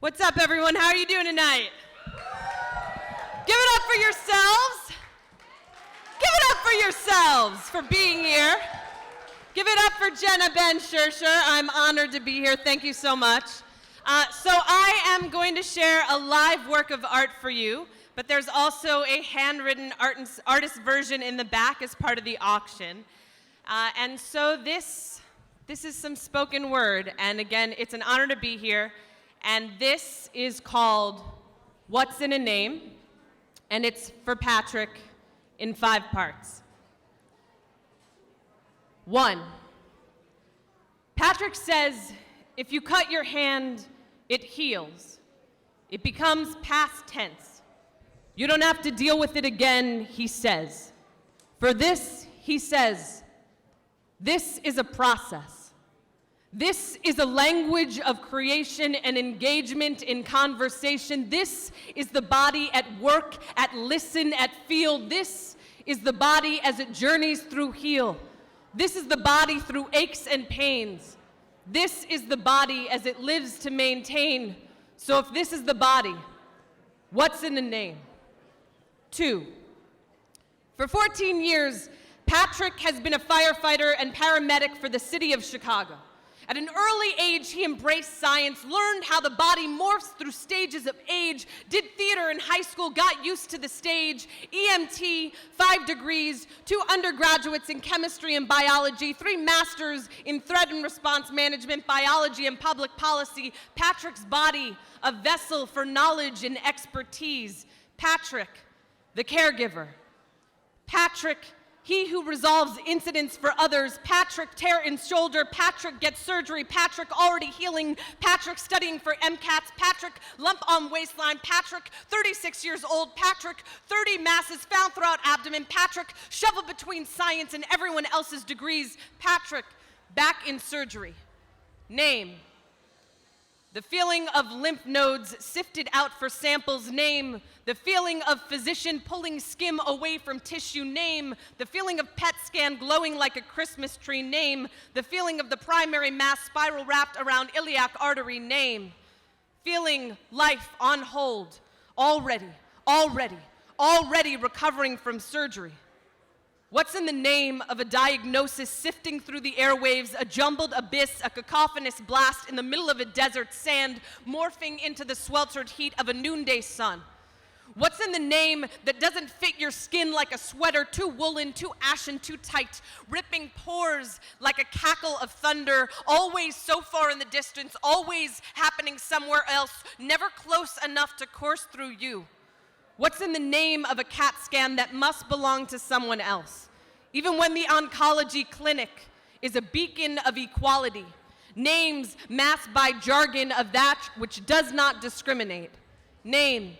What's up, everyone? How are you doing tonight? Give it up for yourselves. Give it up for yourselves for being here. Give it up for Jenna Ben Shersher. I'm honored to be here. Thank you so much. So I am going to share a live work of art for you, but there's also a handwritten artist version in the back as part of the auction. And so this is some spoken word, and again, it's an honor to be here. And this is called What's in a Name, and it's for Patrick in 5 parts. 1, Patrick says, if you cut your hand, it heals. It becomes past tense. You don't have to deal with it again, he says. For this, he says, this is a process. This is a language of creation and engagement in conversation. This is the body at work, at listen, at feel. This is the body as it journeys through heal. This is the body through aches and pains. This is the body as it lives to maintain. So if this is the body, what's in the name? 2, for 14 years, Patrick has been a firefighter and paramedic for the city of Chicago. At an early age, he embraced science, learned how the body morphs through stages of age, did theater in high school, got used to the stage, EMT, 5 degrees, 2 undergraduates in chemistry and biology, 3 masters in threat and response management, biology and public policy. Patrick's body, a vessel for knowledge and expertise. Patrick, the caregiver. Patrick, he who resolves incidents for others. Patrick, tear in shoulder. Patrick gets surgery. Patrick, already healing. Patrick, studying for MCATs. Patrick, lump on waistline. Patrick, 36 years old. Patrick, 30 masses found throughout abdomen. Patrick, shovel between science and everyone else's degrees. Patrick, back in surgery. Name. The feeling of lymph nodes sifted out for samples. Name. The feeling of physician pulling skim away from tissue. Name. The feeling of PET scan glowing like a Christmas tree. Name. The feeling of the primary mass spiral wrapped around iliac artery. Name. Feeling life on hold. Already recovering from surgery. What's in the name of a diagnosis sifting through the airwaves, a jumbled abyss, a cacophonous blast in the middle of a desert sand, morphing into the sweltered heat of a noonday sun? What's in the name that doesn't fit your skin like a sweater, too woolen, too ashen, too tight, ripping pores like a cackle of thunder, always so far in the distance, always happening somewhere else, never close enough to course through you? What's in the name of a CAT scan that must belong to someone else? Even when the oncology clinic is a beacon of equality, names masked by jargon of that which does not discriminate. Name,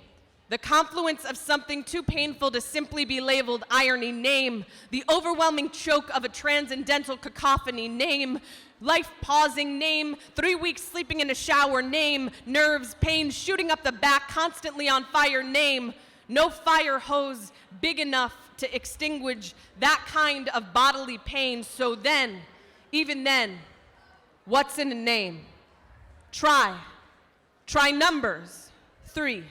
the confluence of something too painful to simply be labeled irony. Name, the overwhelming choke of a transcendental cacophony. Name, life pausing. Name, 3 weeks sleeping in a shower. Name, nerves, pain shooting up the back, constantly on fire. Name, no fire hose big enough to extinguish that kind of bodily pain. So then, even then, what's in a name? Try numbers. 3.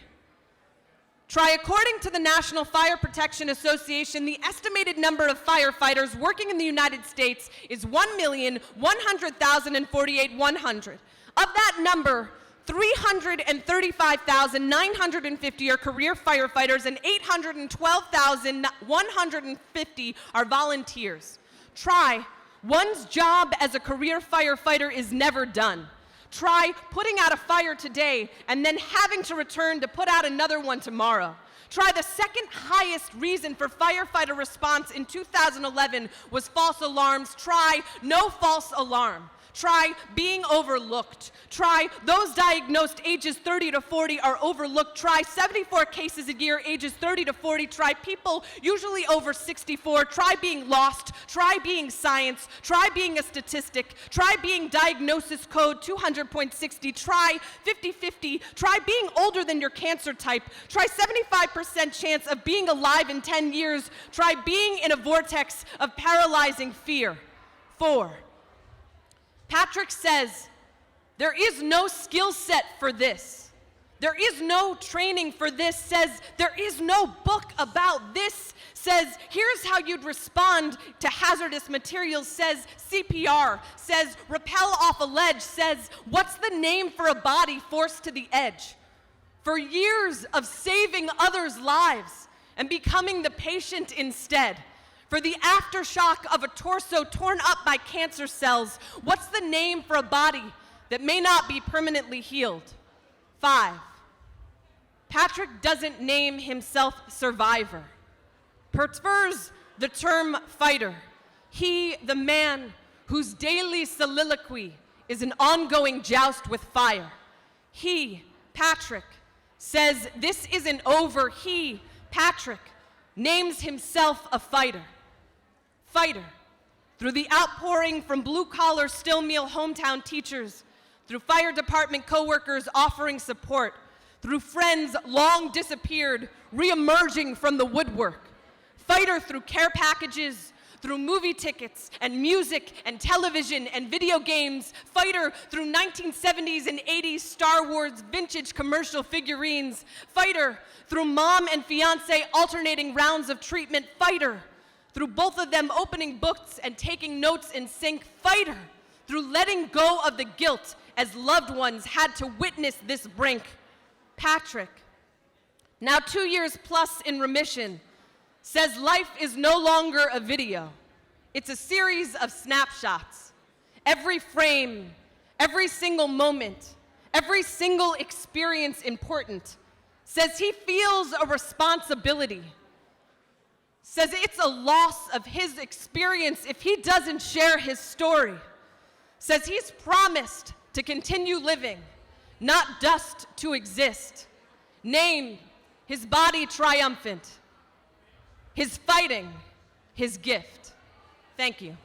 Try, according to the National Fire Protection Association, the estimated number of firefighters working in the United States is 1,100,048. Of that number, 335,950 are career firefighters and 812,150 are volunteers. Try, one's job as a career firefighter is never done. Try putting out a fire today and then having to return to put out another one tomorrow. Try, the second highest reason for firefighter response in 2011 was false alarms. Try, no false alarm. Try being overlooked. Try those diagnosed ages 30 to 40 are overlooked. Try 74 cases a year ages 30 to 40. Try people usually over 64. Try being lost. Try being science. Try being a statistic. Try being diagnosis code 200.60. Try 50-50. Try being older than your cancer type. Try 75% chance of being alive in 10 years. Try being in a vortex of paralyzing fear. 4. Patrick says, there is no skill set for this. There is no training for this, says there is no book about this, says here's how you'd respond to hazardous materials, says CPR, says rappel off a ledge, says what's the name for a body forced to the edge? For years of saving others' lives and becoming the patient instead. For the aftershock of a torso torn up by cancer cells, what's the name for a body that may not be permanently healed? 5. Patrick doesn't name himself survivor, prefers the term fighter. He, the man whose daily soliloquy is an ongoing joust with fire. He, Patrick, says this isn't over. He, Patrick, names himself a fighter. Fighter, through the outpouring from blue-collar steel mill hometown teachers, through fire department coworkers offering support, through friends long disappeared, re-emerging from the woodwork. Fighter through care packages, through movie tickets and music and television and video games. Fighter through 1970s and 80s Star Wars vintage commercial figurines. Fighter through mom and fiance alternating rounds of treatment. Fighter through both of them opening books and taking notes in sync. Fighter through letting go of the guilt as loved ones had to witness this brink. Patrick, now 2 years plus in remission, says life is no longer a video. It's a series of snapshots. Every frame, every single moment, every single experience important. Says he feels a responsibility. Says it's a loss of his experience if he doesn't share his story. Says he's promised to continue living, not dust to exist. Name his body triumphant, his fighting, his gift. Thank you.